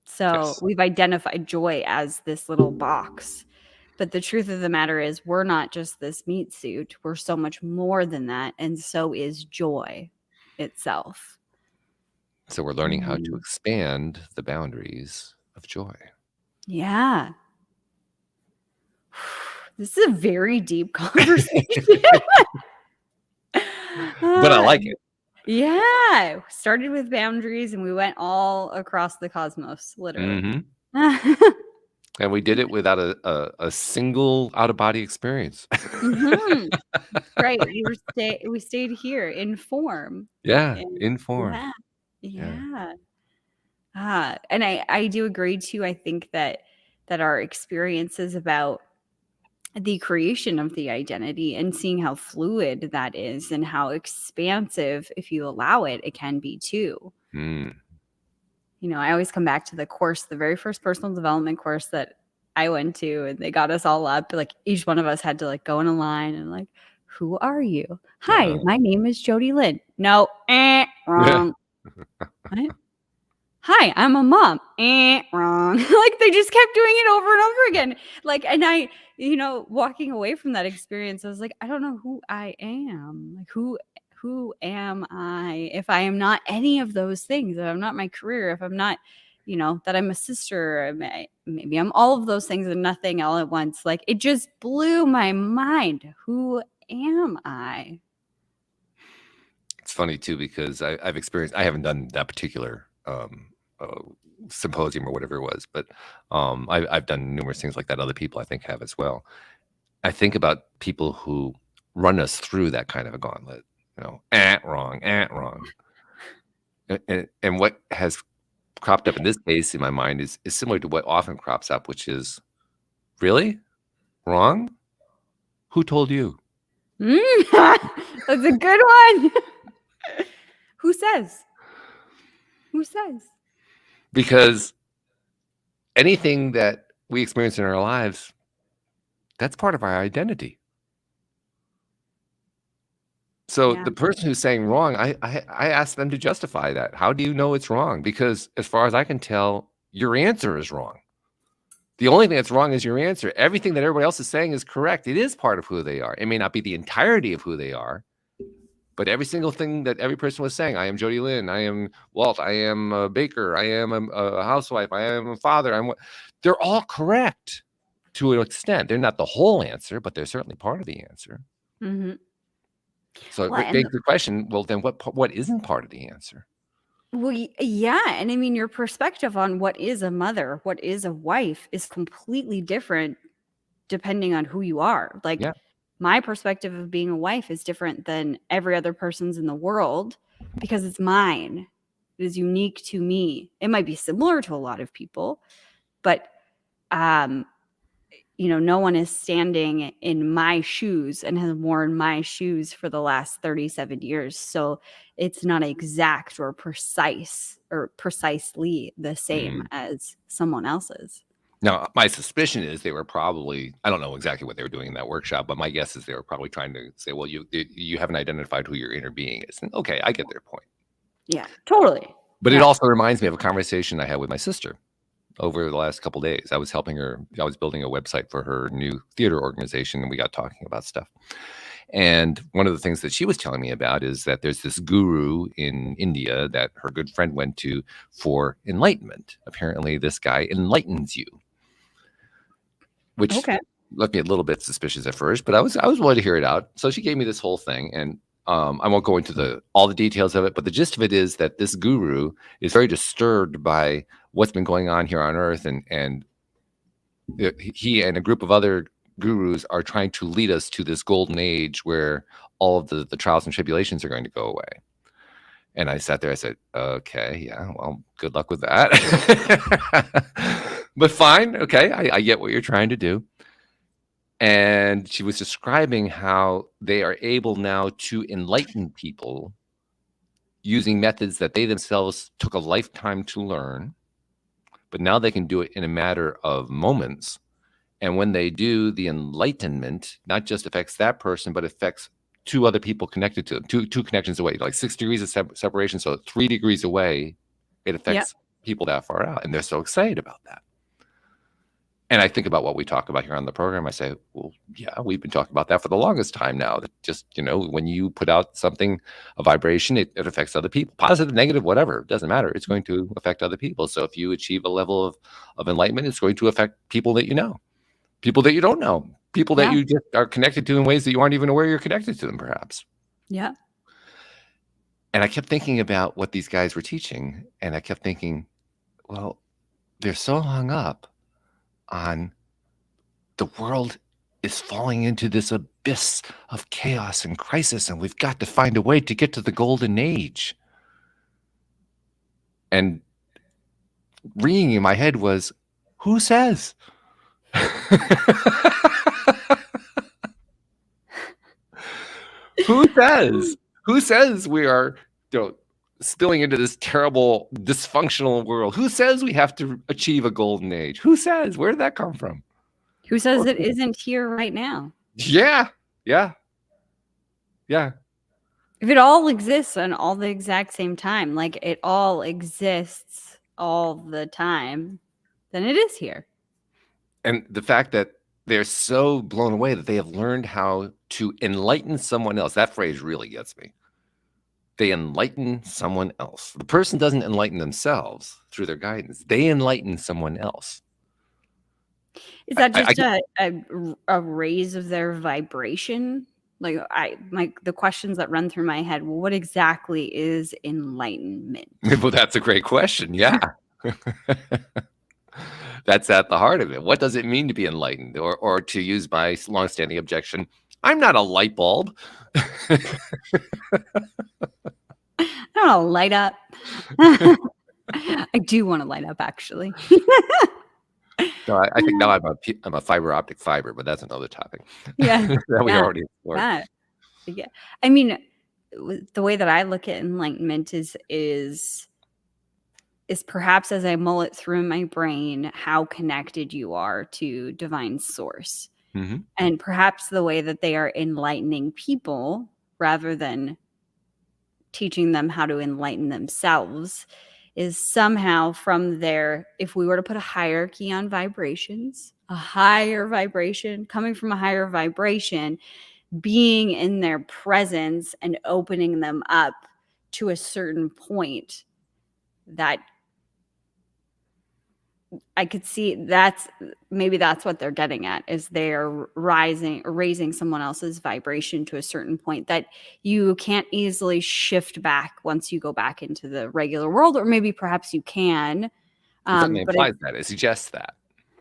So Yes. we've identified joy as this little box. But the truth of the matter is we're not just this meat suit. We're so much more than that. And so is joy itself. So we're learning how to Mhm. expand the boundaries of joy. Yeah. This is a very deep conversation. But I like it. Yeah. Started with boundaries and we went all across the cosmos, literally. Mhm. And we did it without a single out-of-body experience. Mhm. Right. We stayed here in form. Yeah, And in form. yeah. Yeah. Yeah. And I do agree too. I think that our experiences about the creation of the identity and seeing how fluid that is and how expansive, if you allow it, it can be too. Mm. I always come back to the course, the very first personal development course that I went to, and they got us all up. Like each one of us had to like go in a line and like, who are you? Hi, Uh-huh. my name is JodieLynn. No, wrong. What? Hi, I'm a mom. Wrong. Like they just kept doing it over and over again. Like, and I, walking away from that experience, I was like, I don't know who I am. Like who am I if I am not any of those things? If I'm not my career, if I'm not, that I'm a sister, maybe I'm all of those things and nothing all at once. Like it just blew my mind. Who am I? It's funny too because I've experienced. I haven't done that particular symposium or whatever it was, but I've done numerous things like that. Other people I think have as well. I think about people who run us through that kind of a gauntlet. Wrong, wrong. And what has cropped up in this case in my mind is similar to what often crops up, which is, really? Wrong? Who told you? That's a good one. Who says? Who says? Because anything that we experience in our lives, that's part of our identity. So Yeah. the person who's saying wrong, I ask them to justify that. How do you know it's wrong? Because as far as I can tell, your answer is wrong. The only thing that's wrong is your answer. Everything that everybody else is saying is correct. It is part of who they are. It may not be the entirety of who they are, but every single thing that every person was saying, I am JodieLynn, I am Walt, I am a baker, I am a housewife, I am a father, they're all correct to an extent. They're not the whole answer, but they're certainly part of the answer. Mm-hmm. So Well, it begs the question, well, then what isn't part of the answer? Well, yeah. And I mean, your perspective on what is a mother, what is a wife is completely different depending on who you are. Like, Yeah. my perspective of being a wife is different than every other person's in the world because it's mine. It is unique to me. It might be similar to a lot of people, but no one is standing in my shoes and has worn my shoes for the last 37 years. So it's not exact or precise or precisely the same as someone else's. Now, my suspicion is they were probably, I don't know exactly what they were doing in that workshop, but my guess is they were probably trying to say, well, you haven't identified who your inner being is. And okay, I get their point. Yeah, totally. But it also reminds me of a conversation I had with my sister over the last couple of days. I was helping her. I was building a website for her new theater organization, and we got talking about stuff. And one of the things that she was telling me about is that there's this guru in India that her good friend went to for enlightenment. Apparently, this guy enlightens you, which left me a little bit suspicious at first, but I was willing to hear it out. So she gave me this whole thing, and I won't go into all the details of it, but the gist of it is that this guru is very disturbed by what's been going on here on Earth, and he and a group of other gurus are trying to lead us to this golden age where all of the trials and tribulations are going to go away. And I sat there, I said, okay, yeah, well, good luck with that. But fine, okay, I get what you're trying to do. And she was describing how they are able now to enlighten people using methods that they themselves took a lifetime to learn, but now they can do it in a matter of moments. And when they do, the enlightenment not just affects that person, but affects two other people connected to them, two connections away, like 6 degrees of separation. So 3 degrees away, it affects people that far out. And they're so excited about that. And I think about what we talk about here on the program. I say, well, yeah, we've been talking about that for the longest time now. That just, when you put out something, a vibration, it affects other people, positive, negative, whatever. It doesn't matter. It's going to affect other people. So if you achieve a level of enlightenment, it's going to affect people that you know, people that you don't know, people that you just are connected to in ways that you aren't even aware you're connected to them, perhaps. Yeah. And I kept thinking about what these guys were teaching. And I kept thinking, well, they're so hung up on the world is falling into this abyss of chaos and crisis, and we've got to find a way to get to the golden age. And ringing in my head was, who says? Who says? Who says we are spilling into this terrible, dysfunctional world? Who says we have to achieve a golden age? Who says? Where did that come from? Who says it isn't here right now? Yeah. If it all exists on all the exact same time, like it all exists all the time, then it is here. And the fact that they're so blown away that they have learned how to enlighten someone else, that phrase really gets me. They enlighten someone else. The person doesn't enlighten themselves through their guidance. They enlighten someone else. Is that just a raise of their vibration? Like the questions that run through my head, well, what exactly is enlightenment? Well, that's a great question. Yeah. That's at the heart of it. What does it mean to be enlightened? Or to use my longstanding objection, I'm not a light bulb. I don't want to light up. I do want to light up, actually. No, I think now I'm a fiber optic fiber, but that's another topic. Yeah. that we Yeah. already explored. Yeah. I mean, the way that I look at enlightenment is perhaps as I mull it through my brain, how connected you are to divine source. Mm-hmm. And perhaps the way that they are enlightening people rather than teaching them how to enlighten themselves is somehow from there. If we were to put a hierarchy on vibrations, a higher vibration coming from a higher vibration, being in their presence and opening them up to a certain point, that I could see that's what they're getting at, is they're raising someone else's vibration to a certain point that you can't easily shift back once you go back into the regular world, or maybe perhaps you can. It certainly But implies that. It suggests that.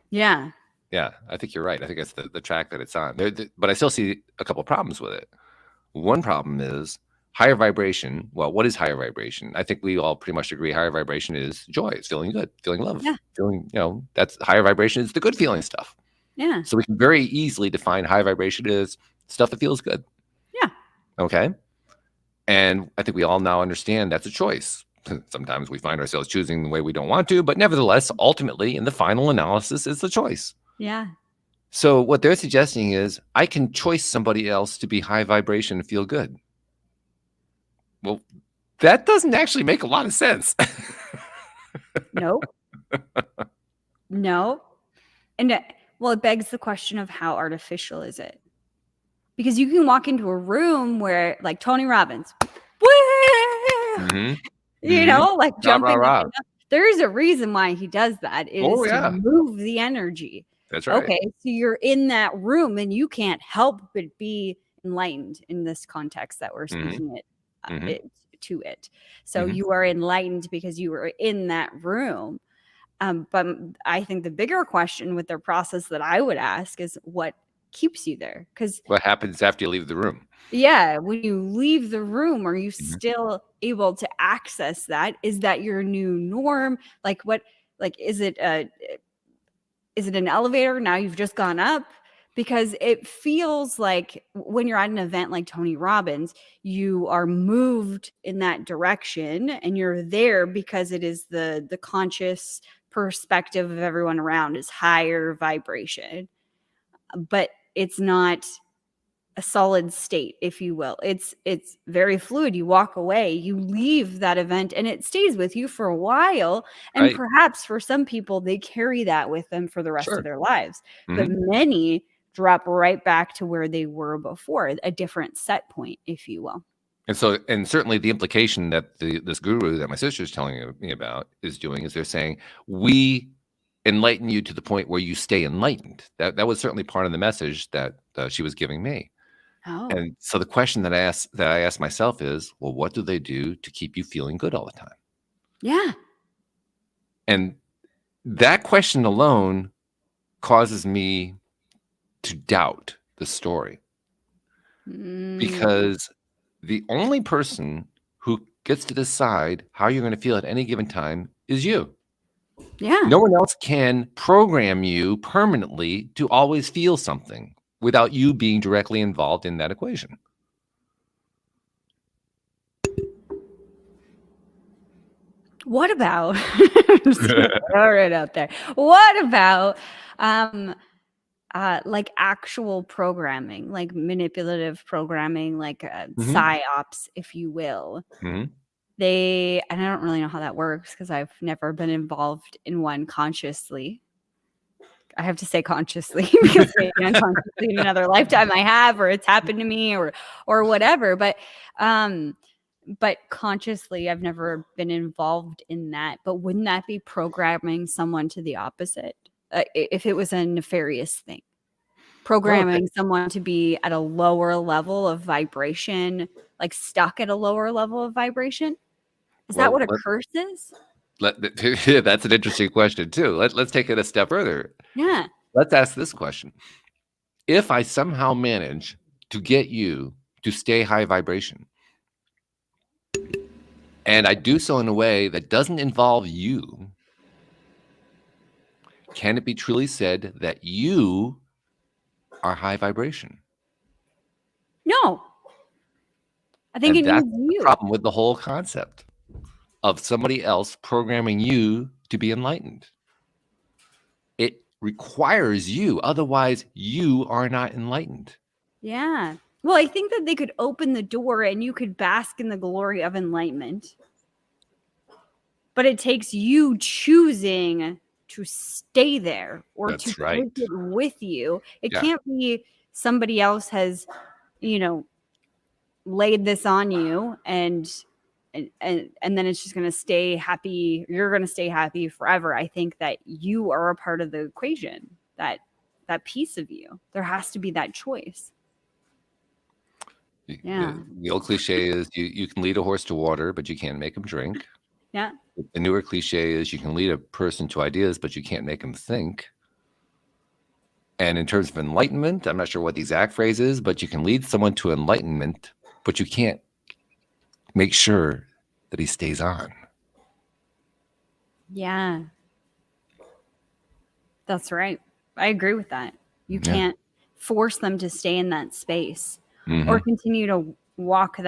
Yeah. Yeah, I think you're right. I think it's the track that it's on. But I still see a couple of problems with it. One problem is higher vibration. Well, what is higher vibration? I think we all pretty much agree higher vibration is joy. It's feeling good, feeling love, feeling, that's higher vibration is the good feeling stuff. Yeah. So we can very easily define high vibration as stuff that feels good. Yeah. Okay. And I think we all now understand that's a choice. Sometimes we find ourselves choosing the way we don't want to, but nevertheless, ultimately, in the final analysis, it's a choice. Yeah. So what they're suggesting is I can choice somebody else to be high vibration and feel good. Well, that doesn't actually make a lot of sense. Nope. No. And well, it begs the question of how artificial is it? Because you can walk into a room where, like Tony Robbins, like jumping up. There is a reason why he does that. It is to move the energy. That's right. Okay, so you're in that room and you can't help but be enlightened in this context that we're speaking to it. So you are enlightened because you were in that room. But I think the bigger question with their process that I would ask is what keeps you there? Because what happens after you leave the room? Yeah, when you leave the room, are you still able to access that? Is that your new norm? Like what? Like is it an elevator? Now you've just gone up? Because it feels like when you're at an event like Tony Robbins, you are moved in that direction and you're there because it is the conscious perspective of everyone around is higher vibration. But it's not a solid state, if you will. It's very fluid. You walk away, you leave that event, and it stays with you for a while. And perhaps for some people, they carry that with them for the rest of their lives. But many drop right back to where they were before, a different set point, if you will. And so, and certainly the implication that this guru that my sister's telling me about is doing is they're saying, we enlighten you to the point where you stay enlightened. That was certainly part of the message that she was giving me. Oh. And so the question that I asked myself is, well, what do they do to keep you feeling good all the time? Yeah. And that question alone causes me to doubt the story. Because the only person who gets to decide how you're going to feel at any given time is you. Yeah. No one else can program you permanently to always feel something without you being directly involved in that equation. What about right out there? What about like actual programming, like manipulative programming, like psyops, if you will? And I don't really know how that works because I've never been involved in one consciously. I have to say consciously because maybe unconsciously in another lifetime I have, or it's happened to me, or whatever. But consciously, I've never been involved in that. But wouldn't that be programming someone to the opposite? If it was a nefarious thing, programming someone to be at a lower level of vibration, like stuck at a lower level of vibration? Is that what a curse is? That's an interesting question too. Let's take it a step further. Yeah. Let's ask this question. If I somehow manage to get you to stay high vibration. And I do so in a way that doesn't involve you. Can it be truly said that you are high vibration? No. I think And it that's needs the you. problem with the whole concept of somebody else programming you to be enlightened. It requires you. Otherwise, you are not enlightened. Yeah. Well, I think that they could open the door and you could bask in the glory of enlightenment. But it takes you choosing to stay there or That's to right. take it with you. It Yeah. can't be somebody else has, laid this on you and then it's just going to stay happy. You're going to stay happy forever. I think that you are a part of the equation, that piece of you. There has to be that choice. Yeah. The old cliche is you can lead a horse to water, but you can't make him drink. Yeah. The newer cliche is you can lead a person to ideas, but you can't make them think. And in terms of enlightenment, I'm not sure what the exact phrase is, but you can lead someone to enlightenment, but you can't make sure that he stays on. Yeah. That's right. I agree with that. You can't force them to stay in that space or continue to walk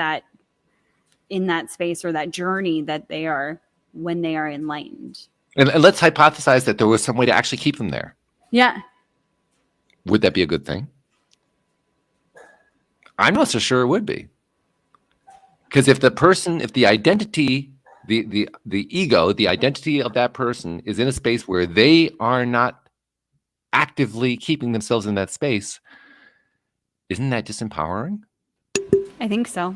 in that space or that journey that they are when they are enlightened. And let's hypothesize that there was some way to actually keep them there. Yeah. Would that be a good thing? I'm not so sure it would be. Because if the identity, the ego, the identity of that person is in a space where they are not actively keeping themselves in that space, isn't that disempowering? I think so.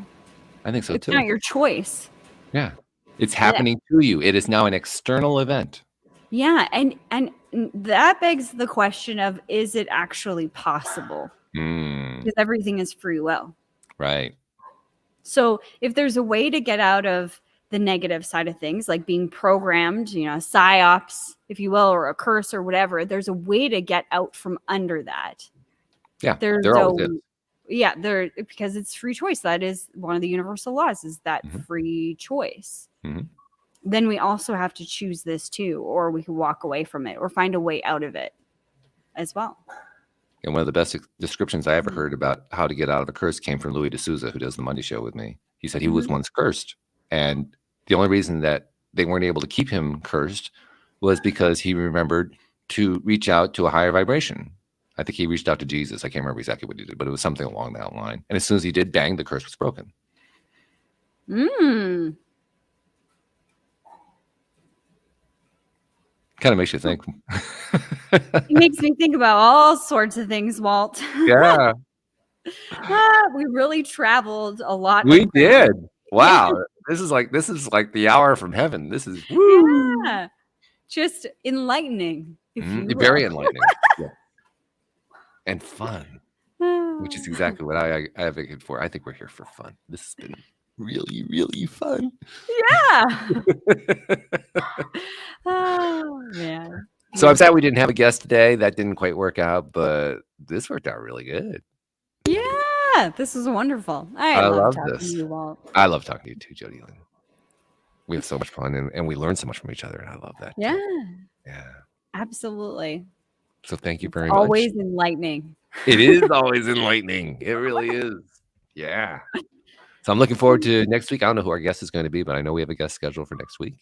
I think so It's too. not your choice. Yeah. It's happening to you. It is now an external event. Yeah. And that begs the question of, is it actually possible? Because everything is free will. Right. So if there's a way to get out of the negative side of things, like being programmed, psyops, if you will, or a curse or whatever, there's a way to get out from under that. Yeah. There always is. Yeah, because it's free choice. That is one of the universal laws, is that free choice. Then we also have to choose this too, or we can walk away from it or find a way out of it as well. And one of the best descriptions I ever heard about how to get out of a curse came from Louis D'Souza, who does the Monday Show with me. He said he was once cursed. And the only reason that they weren't able to keep him cursed was because he remembered to reach out to a higher vibration. I think he reached out to Jesus. I can't remember exactly what he did, but it was something along that line. And as soon as he did, bang, the curse was broken. Mm. Kind of makes you think. It makes me think about all sorts of things, Walt. Yeah. We really traveled a lot. We did. Wow. This is like the hour from heaven. This is woo. Yeah. Just enlightening. If you will. Very enlightening. Yeah. And fun. Which is exactly what I advocate for. I think we're here for fun. This has been really, really fun. Yeah. Oh, man. So I'm sad we didn't have a guest today. That didn't quite work out, but this worked out really good. Yeah, this was wonderful. I love talking to you, Walt. I love talking to you too, JodieLynn. We have so much fun and we learn so much from each other, and I love that. Yeah. Yeah. Absolutely. So thank you very much. Always enlightening. It is always enlightening. It really is. Yeah. So I'm looking forward to next week. I don't know who our guest is going to be, but I know we have a guest scheduled for next week.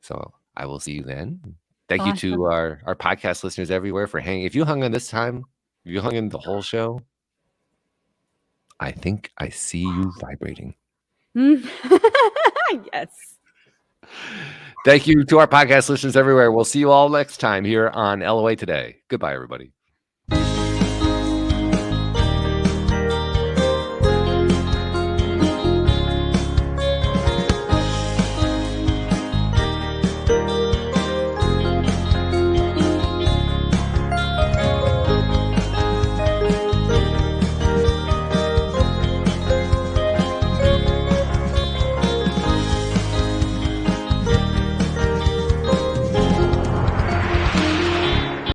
So I will see you then. Thank you to our podcast listeners everywhere for hanging. If you hung on this time, if you hung in the whole show, I think I see you vibrating. Yes. Thank you to our podcast listeners everywhere. We'll see you all next time here on LOA Today. Goodbye, everybody.